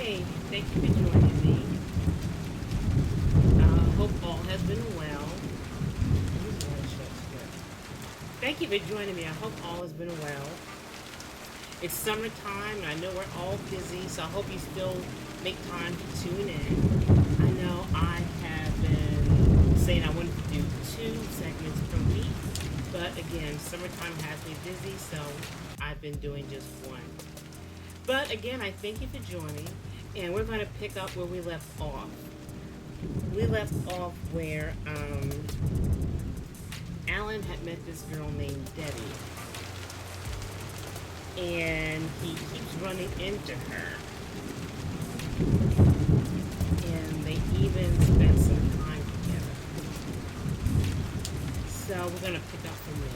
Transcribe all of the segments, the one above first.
Hey, thank you for joining me. Hope all has been well. I'm using a lot of short script. Thank you for joining me. I hope all has been well. It's summertime, and I know we're all busy, so I hope you still make time to tune in. I know I have been saying I wanted to do 2 segments per week, but again, summertime has me busy, so I've been doing just one. But again, I thank you for joining, and we're going to pick up where we left off. We left off where Alan had met this girl named Debbie, and he keeps running into her, and they even spent some time together. So we're gonna pick up from there.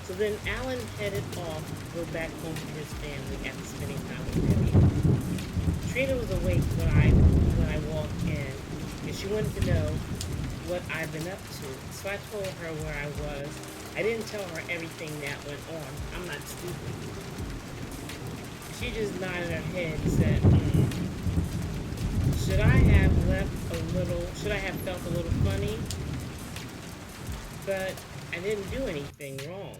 So then Alan headed off to go back home to his family after spending time with Debbie. Trina was awake when I walked in, and she wanted to know what I've been up to. So I told her where I was. I didn't tell her everything that went on. I'm not stupid. She just nodded her head and said, Should I have should I have felt a little funny? But I didn't do anything wrong.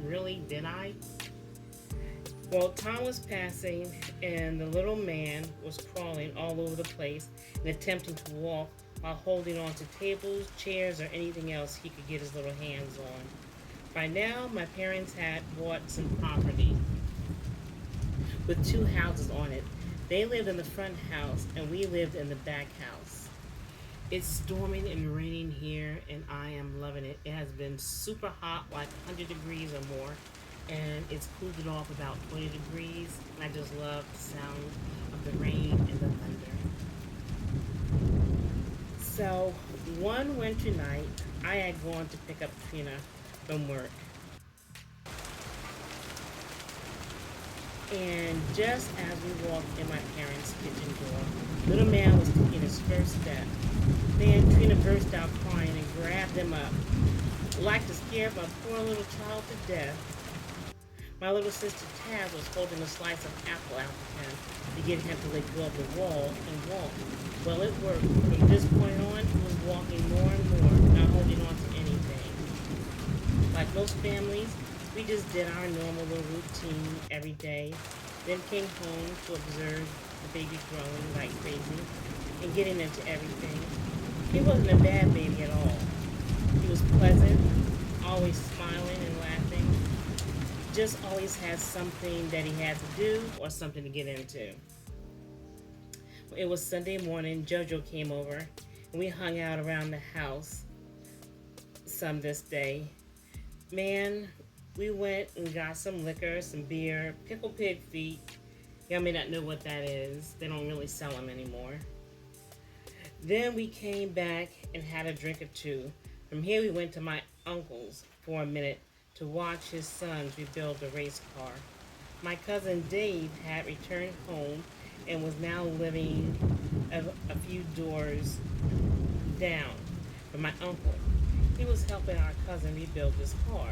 Really, did I? Well, time was passing, and the little man was crawling all over the place and attempting to walk while holding on to tables, chairs, or anything else he could get his little hands on. By now, my parents had bought some property with 2 houses on it. They lived in the front house, and we lived in the back house. It's storming and raining here, and I am loving it. It has been super hot, like 100 degrees or more, and it's cooled it off about 20 degrees. And I just love the sound of the rain and the thunder. So, one winter night, I had gone to pick up Trina from work. And just as we walked in my parents' kitchen door, little man was taking his first step. Then Trina burst out crying and grabbed him up, like to scare my poor little child to death. My little sister Taz was holding a slice of apple out to him to get him to let go of the wall and walk. Well, it worked. From this point on, he was walking more and more, not holding on to anything. Like most families, we just did our normal little routine every day, then came home to observe the baby growing like crazy and getting into everything. He wasn't a bad baby at all. He was pleasant, always smiling and laughing, just always had something that he had to do or something to get into. It was Sunday morning. JoJo came over, and we hung out around the house some this day. Man, we went and got some liquor, some beer, pickled pig feet. Y'all may not know what that is. They don't really sell them anymore. Then we came back and had a drink or two. From here, we went to my uncle's for a minute to watch his sons rebuild a race car. My cousin Dave had returned home and was now living a few doors down from my uncle. He was helping our cousin rebuild this car.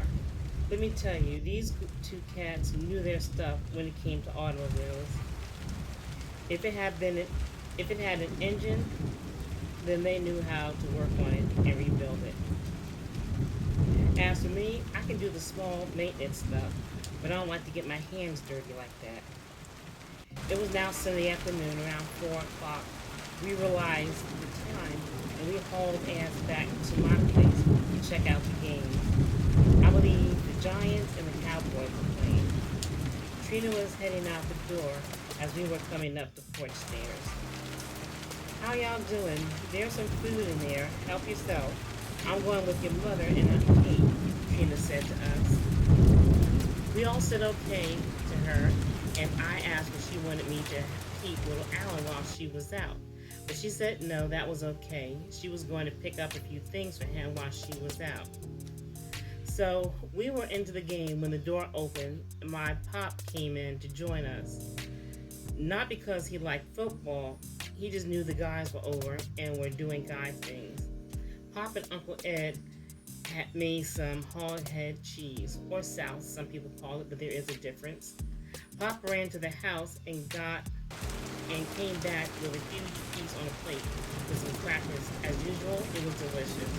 Let me tell you, these two cats knew their stuff when it came to automobiles. If it had been, if it had an engine, then they knew how to work on it and rebuild it. As for me, I can do the small maintenance stuff, but I don't like to get my hands dirty like that. It was now Sunday afternoon, around 4 o'clock. We realized the time, and we hauled ass back to my place to check out the game. I believe the Giants and the Cowboys were playing. Trina was heading out the door as we were coming up the porch stairs. How y'all doing? There's some food in there. Help yourself. I'm going with your mother and Aunt Kate, Trina said to us. We all said okay to her, and I asked if she wanted me to keep little Alan while she was out. But she said no, that was okay. She was going to pick up a few things for him while she was out. So we were into the game when the door opened and my pop came in to join us. Not because he liked football, he just knew the guys were over and were doing guy things. Pop and Uncle Ed had made some hog head cheese, or South, some people call it, but there is a difference. Pop ran to the house and came back with a huge piece on a plate with some crackers. As usual, it was delicious.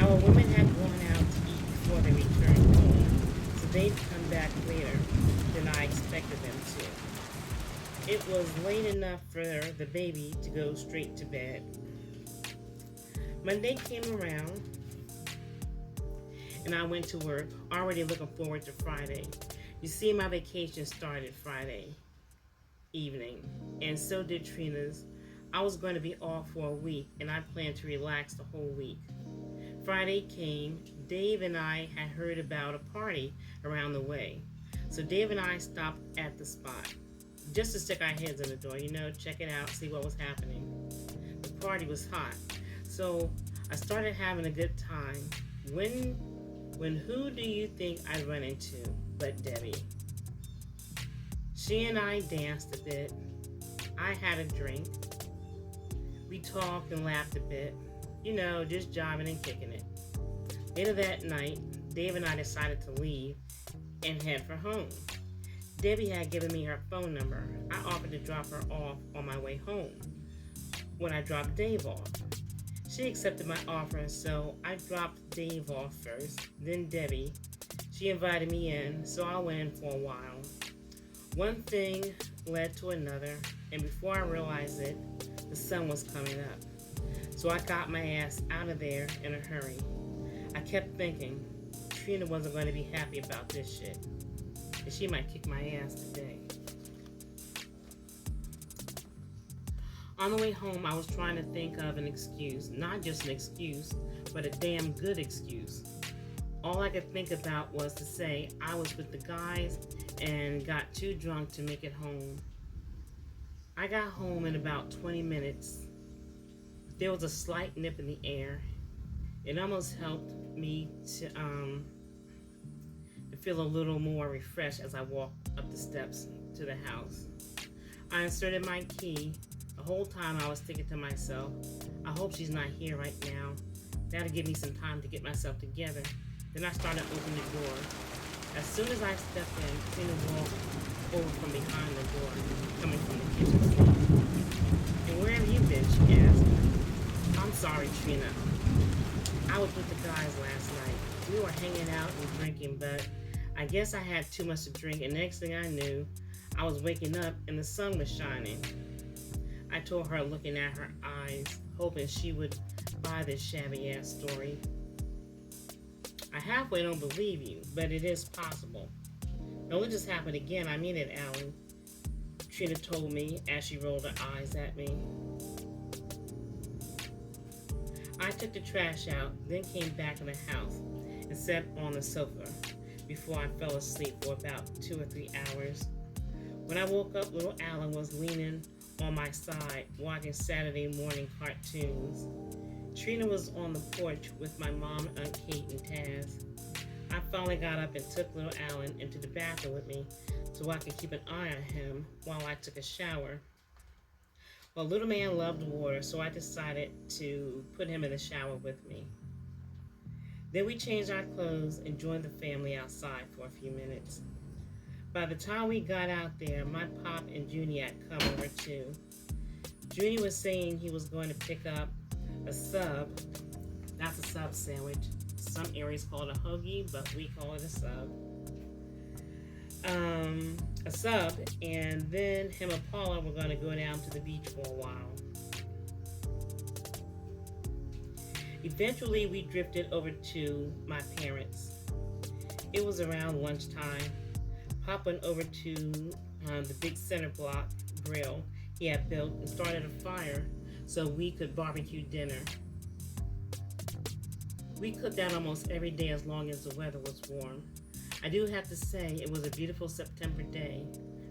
Our women had gone out to eat before they returned home, so they'd come back later than I expected them to. It was late enough for the baby to go straight to bed. Monday came around, and I went to work, already looking forward to Friday. You see, my vacation started Friday evening, and so did Trina's. I was going to be off for a week, and I planned to relax the whole week. Friday came. Dave and I had heard about a party around the way, so Dave and I stopped at the spot just to stick our heads in the door, check it out, see what was happening. The party was hot, so I started having a good time. When who do you think I'd run into but Debbie? She and I danced a bit. I had a drink. We talked and laughed a bit. Just jiving and kicking it. Later that night, Dave and I decided to leave and head for home. Debbie had given me her phone number. I offered to drop her off on my way home when I dropped Dave off. She accepted my offer, so I dropped Dave off first, then Debbie. She invited me in, so I went in for a while. One thing led to another, and before I realized it, the sun was coming up. So I got my ass out of there in a hurry. I kept thinking, Trina wasn't going to be happy about this shit, and she might kick my ass today. On the way home, I was trying to think of an excuse, not just an excuse, but a damn good excuse. All I could think about was to say I was with the guys and got too drunk to make it home. I got home in about 20 minutes. There was a slight nip in the air. It almost helped me to feel a little more refreshed as I walked up the steps to the house. I inserted my key. The whole time I was thinking to myself, I hope she's not here right now. That'll give me some time to get myself together. Then I started opening the door. As soon as I stepped in, Trina walked over from behind the door, coming from the kitchen sink. And where have you been, she asked. I'm sorry, Trina. I was with the guys last night. We were hanging out and drinking, but I guess I had too much to drink, and next thing I knew, I was waking up and the sun was shining. I told her, looking at her eyes, hoping she would buy this shabby-ass story. I halfway don't believe you, but it is possible. Don't let this happen again. I mean it, Alan, Trina told me as she rolled her eyes at me. I took the trash out, then came back in the house and sat on the sofa before I fell asleep for about 2 or 3 hours. When I woke up, little Alan was leaning on my side watching Saturday morning cartoons. Trina was on the porch with my mom, Aunt Kate, and Taz. I finally got up and took little Alan into the bathroom with me so I could keep an eye on him while I took a shower. Well, little man loved water, so I decided to put him in the shower with me. Then we changed our clothes and joined the family outside for a few minutes. By the time we got out there, my pop and Junie had come over too. Junie was saying he was going to pick up a sub. That's a sub sandwich. Some areas call it a hoagie, but we call it a sub. A sub, and then him and Paula were going to go down to the beach for a while. Eventually, we drifted over to my parents. It was around lunchtime. Pop went over to the big center block grill he had built and started a fire so we could barbecue dinner. We cooked out almost every day as long as the weather was warm. I do have to say it was a beautiful September day.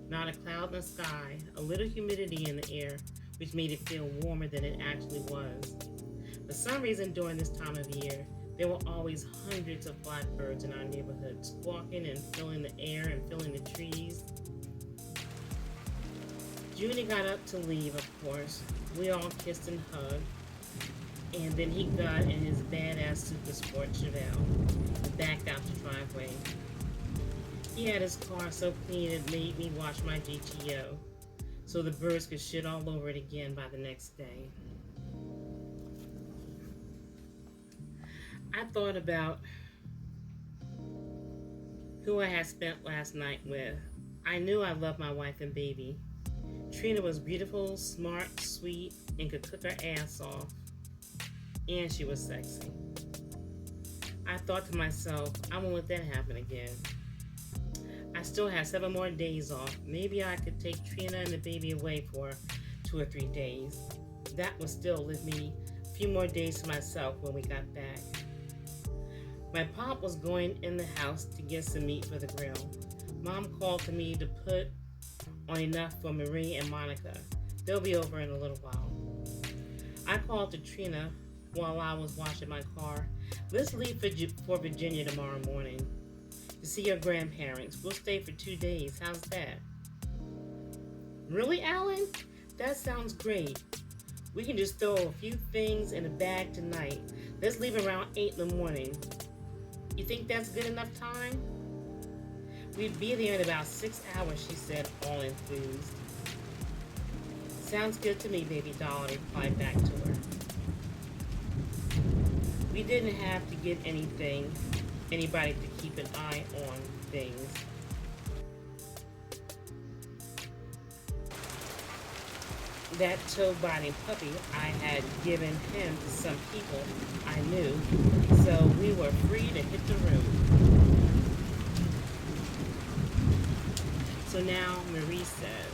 Not a cloud in the sky, a little humidity in the air, which made it feel warmer than it actually was. For some reason during this time of year, there were always hundreds of blackbirds in our neighborhood, squawking and filling the air and filling the trees. Junie got up to leave, of course. We all kissed and hugged. And then he got in his badass Super Sport Chevelle and backed out the driveway. He had his car so clean it made me wash my GTO so the birds could shit all over it again by the next day. I thought about who I had spent last night with. I knew I loved my wife and baby. Trina was beautiful, smart, sweet, and could cook her ass off. And she was sexy. I thought to myself, I won't let that happen again. I still had 7 more days off. Maybe I could take Trina and the baby away for 2 or 3 days. That would still leave me a few more days to myself when we got back. My pop was going in the house to get some meat for the grill. Mom called to me to put on enough for Marie and Monica. They'll be over in a little while. I called to Trina while I was washing my car. Let's leave for Virginia tomorrow morning to see your grandparents. We'll stay for 2 days. How's that? Really, Alan? That sounds great. We can just throw a few things in a bag tonight. Let's leave around 8 in the morning. You think that's good enough time? We'd be there in about 6 hours, she said, all enthused. Sounds good to me, baby doll, I replied back to her. We didn't have to get anybody to keep an eye on things. That toe-biting puppy, I had given him to some people I knew, so we were free to hit the road. So now Marie says,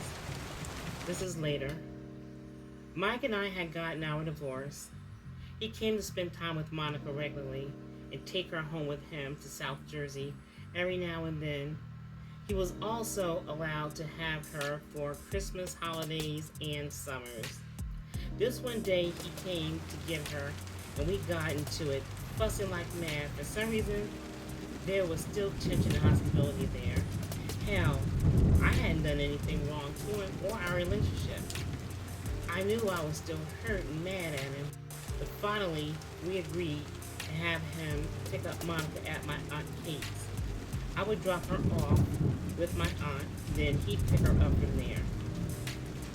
this is later. Mike and I had gotten our divorce. He came to spend time with Monica regularly and take her home with him to South Jersey every now and then. He was also allowed to have her for Christmas, holidays, and summers. This one day he came to get her and we got into it, fussing like mad. For some reason, there was still tension and hostility there. Hell, I hadn't done anything wrong to him or our relationship. I knew I was still hurt and mad at him, but finally we agreed to have him pick up Monica at my Aunt Kate's. I would drop her off with my aunt, then he'd pick her up from there.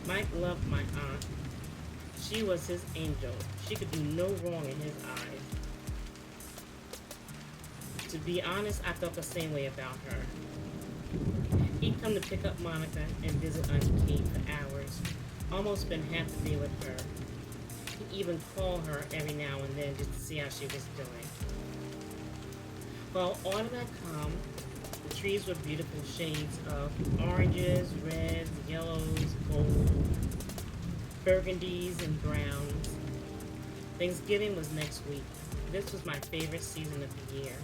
Mike loved my aunt. She was his angel. She could do no wrong in his eyes. To be honest, I felt the same way about her. He'd come to pick up Monica and visit Aunt Kate for hours, almost spend half the day with her. He'd even call her every now and then just to see how she was doing. Well, autumn had come. The trees were beautiful shades of oranges, reds, yellows, gold, burgundies, and browns. Thanksgiving was next week. This was my favorite season of the year.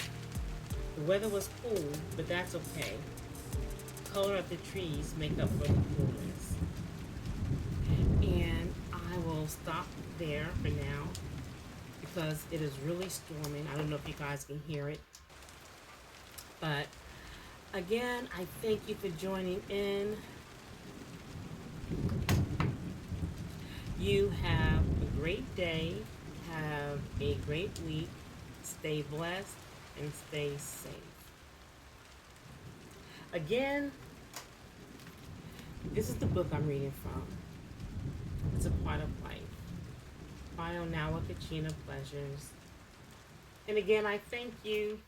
The weather was cool, but that's okay. The color of the trees make up for the coolness. And I will stop there for now because it is really storming. I don't know if you guys can hear it. But again, I thank you for joining in. You have a great day. Have a great week. Stay blessed and stay safe. Again, this is the book I'm reading from. It's A Part of Life by Onawa Kachina Pleasures. And again, I thank you.